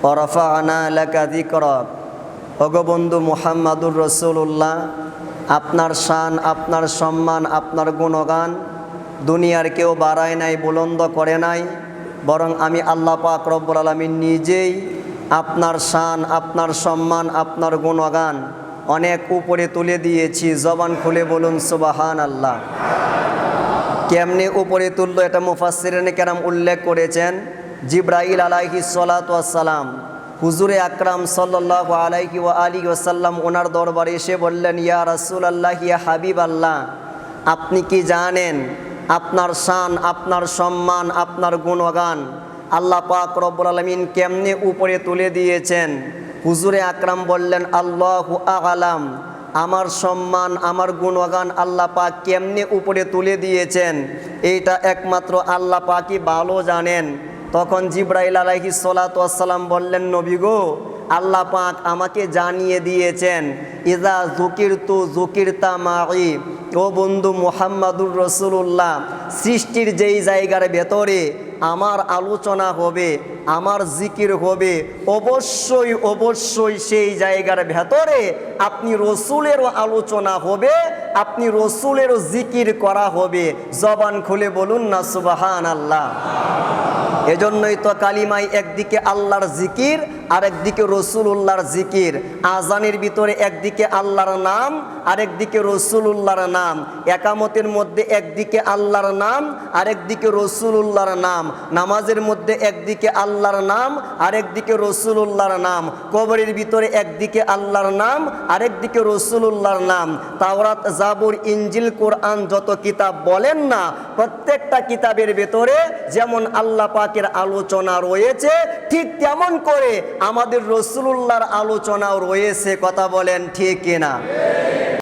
ওয়া রাফা'না লাকা যিকরাক। ওগো বন্ধু মুহাম্মাদুর রাসূলুল্লাহ, আপনার শান, আপনার সম্মান, আপনার গুণগান দুনিয়ার কেউ বাড়ায় নাই, বুলন্দ করে নাই, বরং আমি আল্লাহ পাক রব্বুল আলামিন নিজেই আপনার শান, আপনার সম্মান, আপনার গুণগান অনেক উপরে তুলে দিয়েছি। জবান খুলে বলুন সুবহানাল্লাহ। কেমনে উপরে তুললো এটা মুফাসসিরিনে কেরাম উল্লেখ করেছেন। জিবরাইল আলাইহিস সালাতু ওয়াস সালাম হুজুরে আকরাম সাল্লাল্লাহু আলাইহি ওয়া আলিহি ওয়াসাল্লাম ওনার দরবারে এসে বললেন, ইয়া রাসূলুল্লাহ, ইয়া হাবিবাল্লাহ, আপনি কি জানেন আপনার শান, আপনার সম্মান, আপনার গুণগান আল্লাহ পাক রব্বুল আলামিন কেমনে উপরে তুলে দিয়েছেন? হুজুরে আকরাম বললেন, আল্লাহু আ'লাম, আমার সম্মান, আমার গুণগান আল্লাহ পাক কেমনে উপরে তুলে দিয়েছেন এইটা একমাত্র আল্লাহ পাকই ভালো জানেন। তখন জিবরাইল আলাইহিস সালাতু ওয়াস সালাম বললেন, নবী গো, আল্লাহ পাক আমাকে জানিয়ে দিয়েছেন, ইজা যুকিরতু যুকিরতা মাই। ও বন্ধু মুহাম্মাদুর রাসূলুল্লাহ, সৃষ্টির যেই জায়গার ভেতরে আমার আলোচনা হবে, আমার জিকির হবে, অবশ্যই অবশ্যই সেই জায়গার ভেতরে আপনি রসুলেরও আলোচনা হবে, আপনি রসুলেরও জিকির করা হবে। জবান খুলে বলুন না সুবহানাল্লাহ। এজন্যই তো কালিমায় একদিকে আল্লাহর জিকির আর একদিকে রসুলুল্লাহর জিকির। আজানের ভিতরে একদিকে আল্লাহর নাম আর একদিকে রসুলুল্লাহর নাম। একামতের মধ্যে একদিকে আল্লাহর নাম আর একদিকে রসুলুল্লাহর নাম। নামাজের মধ্যে একদিকে আল্লাহর নাম আর একদিকে রসুলুল্লাহর নাম। কবরের ভিতরে একদিকে আল্লাহর নাম আর একদিকে রসুলুল্লাহর নাম। তাওরাত, জাবুর, ইনজিল, কোরআন যত কিতাব বলেন না, প্রত্যেকটা কিতাবের ভেতরে যেমন আল্লাহ পাকের আলোচনা রয়েছে, ঠিক তেমন করে আমাদের রসুলুল্লাহর আলোচনাও রয়েছে। কথা বলেন ঠিক কিনা?